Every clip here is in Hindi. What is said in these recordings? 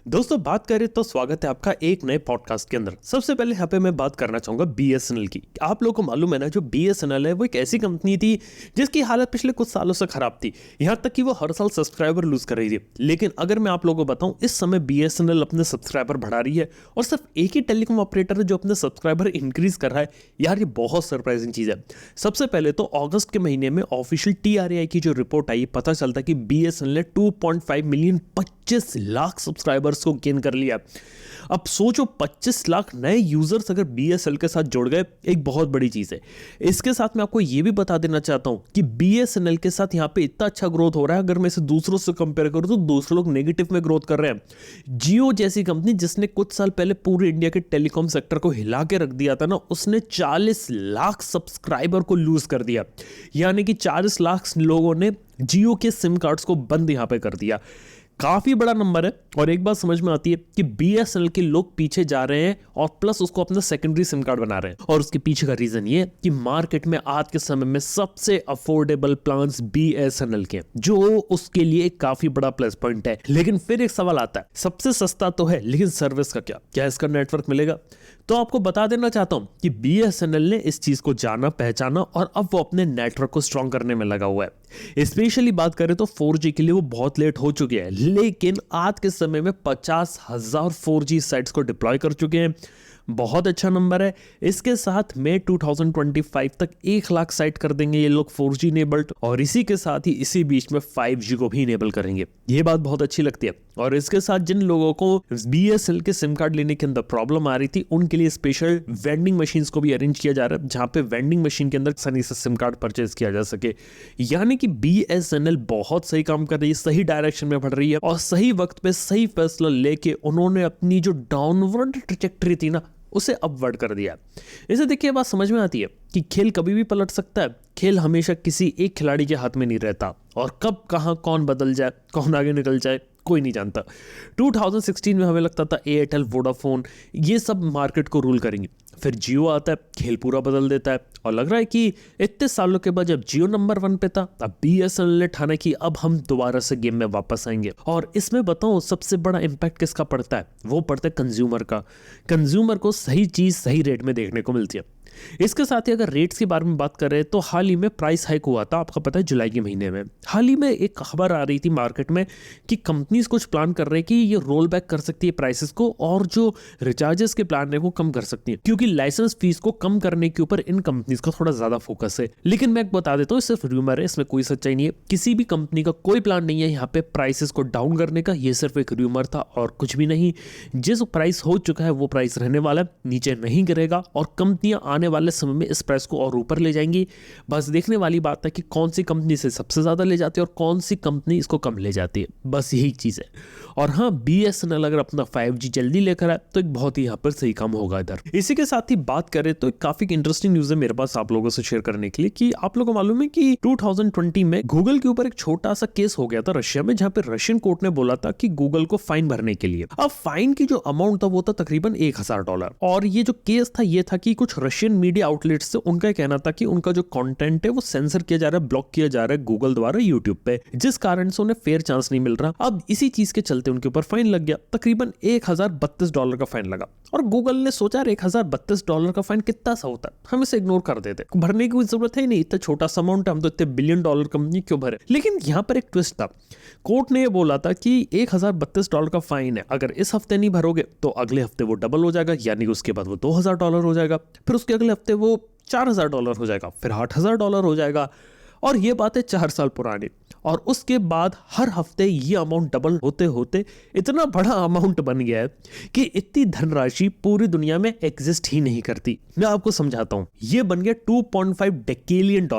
दोस्तों बात करें तो स्वागत है आपका एक नए पॉडकास्ट के अंदर। सबसे पहले यहाँ पे मैं बात करना चाहूंगा बीएसएनएल की। आप लोगों को मालूम है ना, जो बीएसएनएल है वो एक ऐसी कंपनी थी जिसकी हालत पिछले कुछ सालों से खराब थी, यहाँ तक कि वो हर साल सब्सक्राइबर लूज कर रही थी। लेकिन अगर मैं आप लोगों को बताऊं, इस समय बीएसएनएल अपने सब्सक्राइबर बढ़ा रही है और सिर्फ एक ही टेलीकॉम ऑपरेटर है जो अपने सब्सक्राइबर इंक्रीज कर रहा है। यार ये बहुत सरप्राइजिंग चीज है। सबसे पहले तो अगस्त के महीने में ऑफिशियल टीआरएआई की जो रिपोर्ट आई, पता चलता कि बीएसएनएल ने 2.5 मिलियन 25 लाख सब्सक्राइबर्स को गेन कर लिया। अब सोचो 25 लाख नए यूजर्स अगर बीएसएनएल के साथ जुड़ गए, एक बहुत बड़ी चीज है। इसके साथ मैं आपको यह भी बता देना चाहता हूं कि बीएसएनएल के साथ यहां पे इतना अच्छा ग्रोथ हो रहा है, अगर मैं इसे दूसरों से कंपेयर करूं तो दूसरे लोग नेगेटिव में ग्रोथ कर रहे हैं। जियो जैसी कंपनी जिसने कुछ साल पहले पूरे इंडिया के टेलीकॉम सेक्टर को हिला के रख दिया था ना, उसने 40 लाख सब्सक्राइबर को लूज कर दिया। यानी कि 40 लाख लोगों ने जियो के सिम कार्ड्स को बंद यहां पे कर दिया। काफी बड़ा नंबर है और एक बात समझ में आती है कि बीएसएनएल के लोग पीछे जा रहे हैं और प्लस उसको अपना सेकेंडरी सिम कार्ड बना रहे हैं। और उसके पीछे का रीजन ये कि मार्केट में आज के समय में सबसे अफोर्डेबल प्लान्स बीएसएनएल के, जो उसके लिए एक काफी बड़ा प्लस पॉइंट है। लेकिन फिर एक सवाल आता है, सबसे सस्ता तो है लेकिन सर्विस का क्या इसका नेटवर्क मिलेगा? तो आपको बता देना चाहता हूं कि बीएसएनएल ने इस चीज को जाना, पहचाना और अब वो अपने नेटवर्क को स्ट्रॉन्ग करने में लगा हुआ है। स्पेशली बात करें तो 4G के लिए वो बहुत लेट हो चुके हैं, लेकिन आज के समय में 50,000 4G साइट्स को डिप्लॉय कर चुके हैं। बहुत अच्छा नंबर है। इसके साथ में 2025 तक 1 लाख साइट कर देंगे ये लोग 4G इनेबल्ड, और इसी के साथ ही इसी बीच में 5G को भी इनेबल करेंगे। ये बात बहुत अच्छी लगती है। और इसके साथ जिन लोगों को बीएसएनएल के सिम कार्ड लेने के अंदर प्रॉब्लम आ रही थी, उनके लिए स्पेशल वेंडिंग मशीन्स को भी अरेंज किया जा रहा है, जहां पे वेंडिंग मशीन के अंदर आसानी से सिम कार्ड परचेज किया जा सके। यानी कि बीएसएनएल बहुत सही काम कर रही है, सही डायरेक्शन में बढ़ रही है और सही वक्त पे सही फैसला लेके उन्होंने अपनी जो डाउनवर्ड ट्रैजेक्टरी थी ना, उसे अपवर्ड कर दिया। इसे देखिए, बात समझ में आती है कि खेल कभी भी पलट सकता है। खेल हमेशा किसी एक खिलाड़ी के हाथ में नहीं रहता और कब कहां कौन बदल जाए, कौन आगे निकल जाए, कोई नहीं जानता। 2016 में हमें लगता था एयरटेल, वोडाफोन ये सब मार्केट को रूल करेंगे, फिर जियो आता है, खेल पूरा बदल देता है और लग रहा है कि इतने सालों के बाद जब जियो नंबर 1 पे था, अब बीएसएनएल ने ठाना कि अब हम दोबारा से गेम में वापस आएंगे। और इसमें बताऊं सबसे बड़ा इंपैक्ट किसका पड़ता है? वो पड़ता है कंज्यूमर का। कंज्यूमर को सही चीज सही रेट में देखने को मिलती है। इसके साथ ही अगर रेट्स के बारे में बात करें तो हाल ही में प्राइस हाइक हुआ था, आपको पता है, जुलाई के महीने में। हाल ही में एक खबर आ रही थी मार्केट में कि कंपनीज कुछ प्लान कर रहे हैं कि ये रोल बैक कर सकती है प्राइसेस को और जो रिचार्जेस के प्लान है वो कम कर सकती है, क्योंकि लाइसेंस फीस को कम करने के ऊपर इन कंपनीज का थोड़ा ज्यादा फोकस है। लेकिन मैं बता देता हूँ, सिर्फ रूमर है, इसमें कोई सच्चाई नहीं है। किसी भी कंपनी का कोई प्लान नहीं है यहाँ पे प्राइसेस को डाउन करने का। ये सिर्फ एक रूमर था और कुछ भी नहीं। जिस प्राइस हो चुका है वो प्राइस रहने वाला है, नीचे नहीं गिरेगा और कंपनियां आने वाले समय में इस प्राइस को और ऊपर ले जाएंगी। बस देखने वाली बात है कि कौन सी कंपनी से सबसे ज्यादा ले जाती है और कौन सी कंपनी इसको कम ले जाती है, बस यही चीज है। और हाँ, बीएसएनएल अगर अपना 5G जल्दी लेकर आए तो एक बहुत ही यहाँ पर सही काम होगा इधर। इसी के साथ ही बात करें तो काफी इंटरेस्टिंग न्यूज है मेरे पास आप लोगों से शेयर करने के लिए कि आप लोगों को मालूम है कि 2020 में गूगल के ऊपर एक छोटा सा केस हो गया था रशिया में, जहां पे रशियन कोर्ट ने बोला था कि गूगल को फाइन भरने के लिए। अब फाइन की जो अमाउंट था वो था तकरीबन $1000। और ये जो केस था ये था कि कुछ रशियन मीडिया आउटलेट्स से उनका कहना था कि उनका जो कंटेंट है वो सेंसर किया जा रहा है, ब्लॉक किया जा रहा है गूगल द्वारा यूट्यूब पे, जिस कारण से उन्हें फेयर चांस नहीं मिल रहा। अब इसी चीज के चलते उनके ऊपर फाइन लग गया, तकरीबन $1032 का फाइन लगा। और गूगल ने सोचा $1032 का फाइन कितना सा होता है, हम इसे इग्नोर कर देते, भरने की कोई जरूरत है नहीं, इतना छोटा सा अमाउंट है, हम तो इतने $1 बिलियन कंपनी क्यों भरे। लेकिन यहाँ पर एक ट्विस्ट था। कोर्ट ने ये बोला था कि $1032 का फाइन है, अगर इस हफ्ते नहीं भरोगे तो अगले हफ्ते वो डबल हो जाएगा, यानी कि उसके बाद वो $2000 हो जाएगा, फिर उसके अगले हफ्ते वो $4000 हो जाएगा, फिर $8000 हो जाएगा। और ये बात है 4 साल पुरानी। और उसके बाद हर हफ्ते ये अमाउंट डबल होते होते इतना बड़ा अमाउंट बन गया है कि इतनी धनराशि पूरी दुनिया में एग्जिस्ट ही नहीं करती। मैं आपको समझाता हूं, ये बन गया $2.5 डेकेलियन।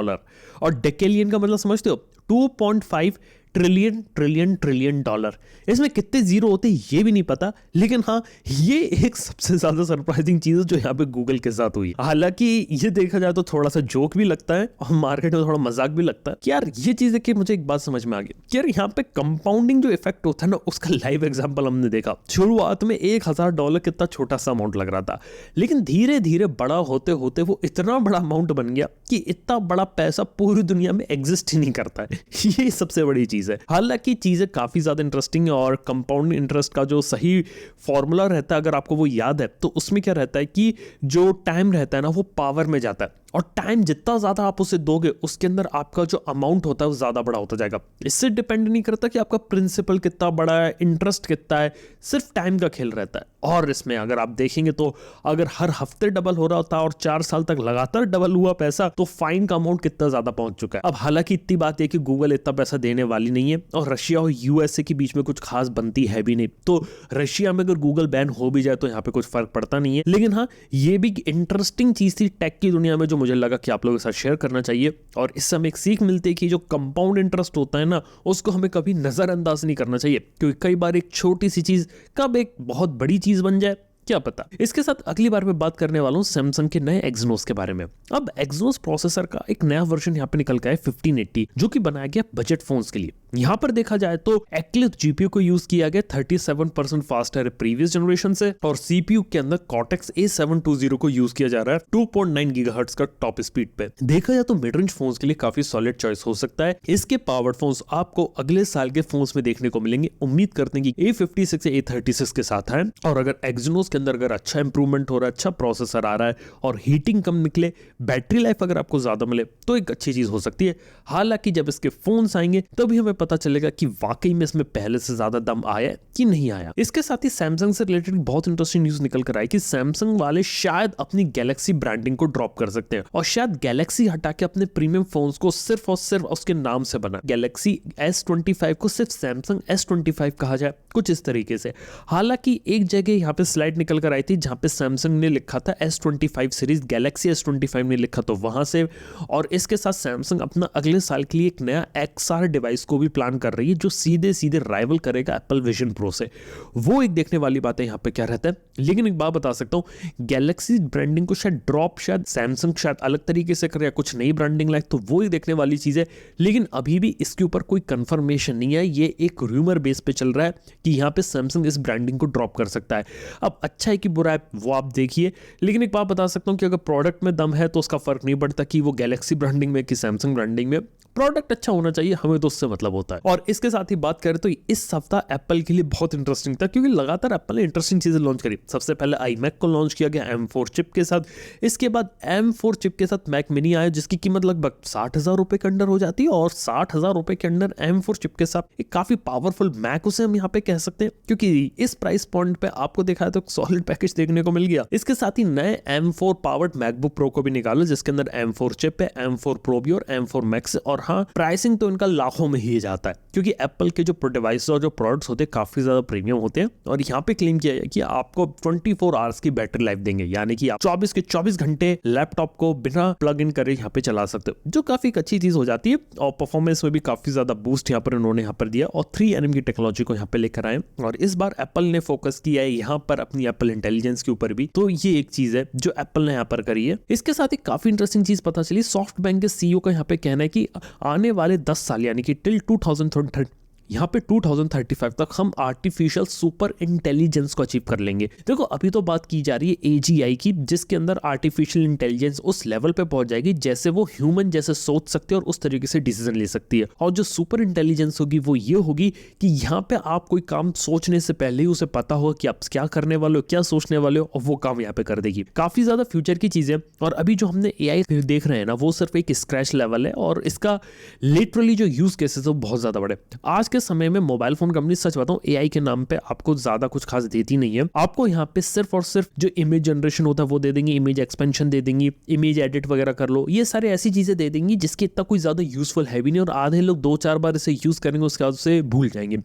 और डेकेलियन का मतलब समझते हो? 2.5 ट्रिलियन डॉलर। इसमें कितने जीरो होते हैं ये भी नहीं पता, लेकिन हाँ, ये एक सबसे ज्यादा सरप्राइजिंग चीज है जो यहाँ पे गूगल के साथ हुई। हालांकि ये देखा जाए तो थोड़ा सा जोक भी लगता है और मार्केट में थोड़ा मजाक भी लगता है कि यार ये चीज देख के मुझे एक बात समझ में आ गई कि यार यहाँ पे कंपाउंडिंग जो इफेक्ट होता है ना, उसका लाइव एग्जाम्पल हमने देखा। शुरुआत में $1000 कितना छोटा सा अमाउंट लग रहा था, लेकिन धीरे धीरे बड़ा होते होते वो इतना बड़ा अमाउंट बन गया कि इतना बड़ा पैसा पूरी दुनिया में एग्जिस्ट ही नहीं करता है। ये सबसे बड़ी चीज चीज है। हालांकि चीजें काफी ज्यादा इंटरेस्टिंग है और कंपाउंड इंटरेस्ट का जो सही फॉर्मूला रहता है अगर आपको वो याद है तो उसमें क्या रहता है कि जो टाइम रहता है ना वो पावर में जाता है और टाइम जितना ज्यादा आप उसे दोगे उसके अंदर आपका जो अमाउंट होता है वो ज्यादा बड़ा होता जाएगा। इससे डिपेंड नहीं करता कि आपका प्रिंसिपल कितना बड़ा है, इंटरेस्ट कितना है, सिर्फ टाइम का खेल रहता है। और इसमें अगर आप देखेंगे तो अगर हर हफ्ते डबल हो रहा होता और 4 साल तक लगातार डबल हुआ पैसा तो फाइन का अमाउंट कितना ज्यादा पहुंच चुका है। अब हालांकि इतनी बात है कि गूगल इतना पैसा देने वाली नहीं है और रशिया और यूएसए के बीच में कुछ खास बनती है भी नहीं, तो रशिया में अगर गूगल बैन हो भी जाए तो यहाँ पे कुछ फर्क पड़ता नहीं है। लेकिन हाँ, ये भी इंटरेस्टिंग चीज थी टेक की दुनिया में जो मुझे लगा कि आप लोगों के साथ शेयर करना चाहिए। और इससे हमें एक सीख मिलती है कि जो कंपाउंड इंटरेस्ट होता है ना उसको हमें कभी नजरअंदाज नहीं करना चाहिए, क्योंकि कई बार एक छोटी सी चीज कब एक बहुत बड़ी चीज बन जाए क्या पता। इसके साथ अगली बार मैं बात करने वाला हूं सैमसंग के नए एक्सिनोस के बारे में। अब एक्सिनोस प्रोसेसर का एक नया वर्जन यहां पे निकल गया है 1580 जो कि बनाया गया बजट फोन्स के लिए। यहां पर देखा जाए तो एक्लिथ जीपीयू को यूज किया गया 37% फास्टर है प्रीवियस जनरेशन से और सीपीयू के अंदर कॉर्टेक्स A720 को यूज किया जा रहा है 2.9 गीगाहर्ट्ज का टॉप स्पीड पे। देखा जाए तो मिड रेंज फोन्स के लिए काफी सॉलिड चॉइस हो सकता है। इसके पावर्ड फोन्स आपको अगले साल के फोन्स में देखने को मिलेंगे। उम्मीद करते हैं कि A56 या A36 के साथ है और अगर एक्सिनोस के अंदर अगर अच्छा इंप्रूवमेंट हो रहा है, अच्छा प्रोसेसर आ रहा है और हीटिंग कम निकले, बैटरी लाइफ अगर आपको ज्यादा मिले तो एक अच्छी चीज हो सकती है। हालांकि जब इसके फोन्स आएंगे तभी हमें पता चलेगा कि वाकई में इसमें पहले से ज्यादा दम आया कि नहीं आया। इसके साथ ही सैमसंग से रिलेटेड बहुत इंटरेस्टिंग न्यूज निकल कर आई कि सैमसंग वाले शायद अपनी गैलेक्सी ब्रांडिंग को ड्रॉप कर सकते हैं और शायद गैलेक्सी हटा के अपने प्रीमियम फोन्स को सिर्फ और सिर्फ उसके नाम से बना गैलेक्सी S25 को सिर्फ सैमसंग S25 कहा जाए, कुछ इस तरीके से। हालांकि एक जगह यहाँ पे स्लाइड निकल कर आई थी जहां पे सैमसंग ने लिखा था S25 सीरीज, गैलेक्सी S25 ने लिखा तो वहां से। और इसके साथ सैमसंग अपना अगले साल के लिए एक नया XR डिवाइस को भी प्लान कर रही है जो सीधे सीधे राइवल करेगा एप्पल विजन प्रो से। वो एक देखने वाली बात है यहाँ पे क्या रहता है। लेकिन एक बात बता सकता हूँ, गैलेक्सी ब्रांडिंग को शायद ड्रॉप शायद सैमसंग शायद अलग तरीके से करे या कुछ नई ब्रांडिंग लाइक, तो वो ही देखने वाली चीज है। लेकिन अभी भी इसके ऊपर कोई कंफर्मेशन नहीं है, ये एक रूमर बेस पे चल रहा है कि यहाँ पे सैमसंग इस ब्रांडिंग को ड्रॉप कर सकता है। अब अच्छा है कि बुरा है वो आप देखिए, लेकिन एक बात बता सकता हूँ कि अगर प्रोडक्ट में दम है तो उसका फर्क नहीं पड़ता कि वो गैलेक्सी ब्रांडिंग में कि सैमसंग ब्रांडिंग में, प्रोडक्ट अच्छा होना चाहिए, हमें तो उससे मतलब होता है। और इसके साथ ही बात करें तो इस सप्ताह एप्पल के लिए बहुत इंटरेस्टिंग था क्योंकि लगातार एप्पल ने इंटरेस्टिंग चीजें लॉन्च करी। सबसे पहले iMac को लॉन्च किया गया M4 चिप के साथ। इसके बाद M4 चिप के साथ Mac Mini आया जिसकी कीमत लगभग 60,000 रुपए के अंदर हो जाती है और 60,000 रुपए के अंदर M4 चिप के साथ एक काफी पावरफुल Mac उसे हम यहाँ पे कह सकते हैं, क्योंकि इस प्राइस पॉइंट पे आपको देखा है तो सॉलिड पैकेज देखने को मिल गया। इसके साथ ही नए M4 पावर्ड MacBook Pro को भी निकाला जिसके अंदर M4 चिप है, M4 Pro भी और M4 Max। और हाँ, प्राइसिंग तो इनका लाखों में ही जाता है क्योंकि एप्पल के जो डिवाइस और जो प्रोडक्ट्स होते हैं काफी ज्यादा प्रीमियम होते हैं। और यहाँ पे क्लेम किया है कि आपको 24 आवर्स की बैटरी लाइफ देंगे, यानी कि आप 24 के 24 घंटे लैपटॉप को बिना प्लग इन करे यहाँ पे चला सकते हो, जो काफी अच्छी चीज हो जाती है। और परफॉर्मेंस में भी काफी ज्यादा बूस्ट यहाँ पर उन्होंने यहाँ पर दिया और 3nm की टेक्नोलॉजी को यहाँ पे लेकर आए। और इस बार एप्पल ने फोकस किया है यहाँ पर अपनी एप्पल इंटेलिजेंस के ऊपर भी, तो ये एक चीज है जो एप्पल ने यहाँ पर करी है। इसके साथ ही काफी इंटरेस्टिंग चीज पता चली, सॉफ्टबैंक के सीईओ का यहाँ पे कहना है कि आने वाले 10 साल यानी कि टिल 2030 यहाँ पे 2035 तक हम आर्टिफिशियल सुपर इंटेलिजेंस को अचीव कर लेंगे। देखो अभी तो बात की जा रही है AGI की, जिसके अंदर आर्टिफिशियल इंटेलिजेंस उस लेवल पे पहुंच जाएगी जैसे वो ह्यूमन जैसे सोच सकते हैं और उस तरीके से डिसीजन ले सकती है। और जो सुपर इंटेलिजेंस होगी वो ये होगी कि यहाँ पे आप कोई काम सोचने से पहले ही उसे पता होगा कि आप क्या करने वाले हो, क्या सोचने वाले हो, और वो काम यहाँ पे कर देगी। काफी ज्यादा फ्यूचर की चीजें। और अभी जो हमने AI देख रहे हैं ना वो सिर्फ एक स्क्रैच लेवल है और इसका लिटरली जो यूज केसेस है वो बहुत ज्यादा बड़े। आज के समय में मोबाइल फोन कंपनी सच बताऊं AI के नाम पे आपको ज्यादा कुछ खास देती नहीं है। आपको यहाँ पे सिर्फ और सिर्फ जो इमेज जनरेशन होता है वो दे देंगी, इमेज एक्सपेंशन दे देंगी, इमेज एडिट वगैरह कर लो, ये सारे ऐसी चीजें दे देंगी जिसकी इतना कोई ज्यादा यूजफुल है भी नहीं और आधे लोग 2-4 बार इसे यूज करेंगे उसके बाद उसे भूल जाएंगे।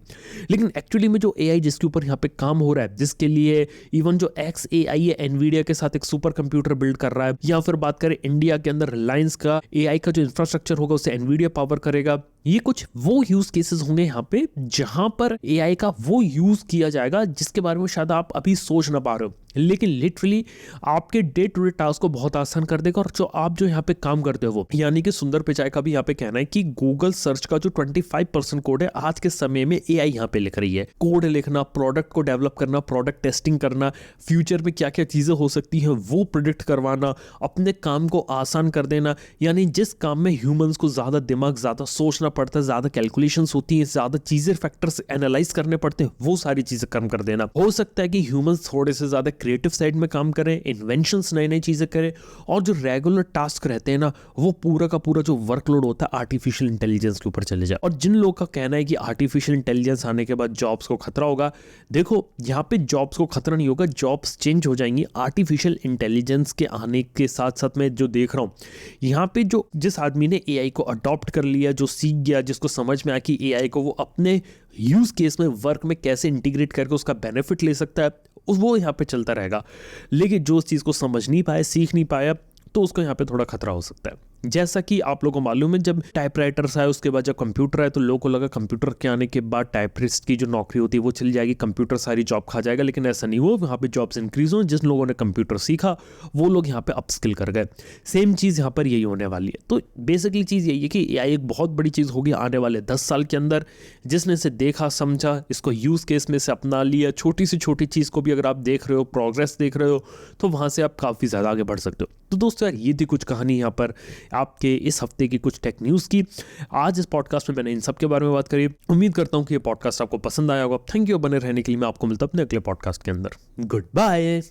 लेकिन एक्चुअली में जो AI जिसके ऊपर यहाँ पे काम हो रहा है, जिसके लिए इवन जो XAI है एनवीडिया के साथ एक सुपर कंप्यूटर बिल्ड कर रहा है, या फिर बात करें इंडिया के अंदर रिलायंस का AI का जो इंफ्रास्ट्रक्चर होगा उसे एनवीडिया पावर करेगा, ये कुछ वो यूज केसेस होंगे यहाँ पे जहां पर AI का वो यूज किया जाएगा जिसके बारे में शायद आप अभी सोच ना पा रहे हो। लेकिन लिटरली आपके डे टू डे टास्क को बहुत आसान कर देगा। और आप जो यहाँ पे काम करते हो वो, यानी कि सुंदर पिचाई का भी यहाँ पे कहना है कि गूगल सर्च का जो 25% कोड है आज के समय में एआई यहाँ पे लिख रही है। कोड लिखना, प्रोडक्ट को डेवलप करना, प्रोडक्ट टेस्टिंग करना, फ्यूचर में क्या क्या चीजें हो सकती हैं वो प्रिडिक्ट करवाना, अपने काम को आसान कर देना। यानी जिस काम में ह्यूमंस को ज्यादा दिमाग, ज्यादा सोचना पड़ता है, ज्यादा कैलकुलेशंस होती हैं, ज्यादा चीजें, फैक्टर्स एनालाइज करने पड़ते हैं, वो सारी चीजें कम कर देना। हो सकता है कि ह्यूमंस थोड़े से ज्यादा क्रिएटिव साइड में काम करें, इन्वेंशंस नई नई चीजें करें, और जो रेगुलर टास्क रहते हैं ना, वो पूरा का पूरा जो वर्कलोड होता है आर्टिफिशियल इंटेलिजेंस के ऊपर चले जाए। और जिन लोगों का कहना है कि आर्टिफिशियल इंटेलिजेंस आने के बाद जॉब्स को खतरा होगा, देखो यहाँ पे जॉब्स को खतरा नहीं होगा, जॉब्स चेंज हो जाएंगी। आर्टिफिशियल इंटेलिजेंस के आने के साथ साथ मैं जो देख रहा हूँ यहाँ पे, जो जिस आदमी ने एआई को अडॉप्ट कर लिया, जो सीख गया, जिसको समझ में आया कि एआई को वो अपने यूज केस में, वर्क में कैसे इंटीग्रेट करके उसका बेनिफिट ले सकता है, वो यहाँ पे चलता रहेगा। लेकिन जो उस चीज़ को समझ नहीं पाया, सीख नहीं पाया, तो उसको यहाँ पे थोड़ा खतरा हो सकता है। जैसा कि आप लोगों को मालूम है, जब टाइपराइटर्स आए उसके बाद जब कंप्यूटर आए तो लोगों को लगा कंप्यूटर के आने के बाद टाइपिस्ट की जो नौकरी होती है वो चली जाएगी, कंप्यूटर सारी जॉब खा जाएगा। लेकिन ऐसा नहीं हुआ, वहाँ पे जॉब्स इंक्रीज हुए। जिन लोगों ने कंप्यूटर सीखा वो लोग यहाँ पे अपस्किल कर गए। सेम चीज़ यहाँ पर यही होने वाली है। तो बेसिकली चीज़ यही है कि एआई एक बहुत बड़ी चीज़ होगी आने वाले 10 साल के अंदर। जिसने इसे देखा, समझा, इसको यूज़ केस में से अपना लिया, छोटी सी छोटी चीज़ को भी अगर आप देख रहे हो, प्रोग्रेस देख रहे हो, तो वहाँ से आप काफ़ी ज़्यादा आगे बढ़ सकते हो। तो दोस्तों यार, ये थी कुछ कहानी यहाँ पर आपके इस हफ्ते की कुछ टेक न्यूज़ की। आज इस पॉडकास्ट में मैंने इन सब के बारे में बात करी। उम्मीद करता हूँ कि ये पॉडकास्ट आपको पसंद आया होगा। थैंक यू बने रहने के लिए। मैं आपको मिलता हूँ अपने अगले पॉडकास्ट के अंदर। Good bye.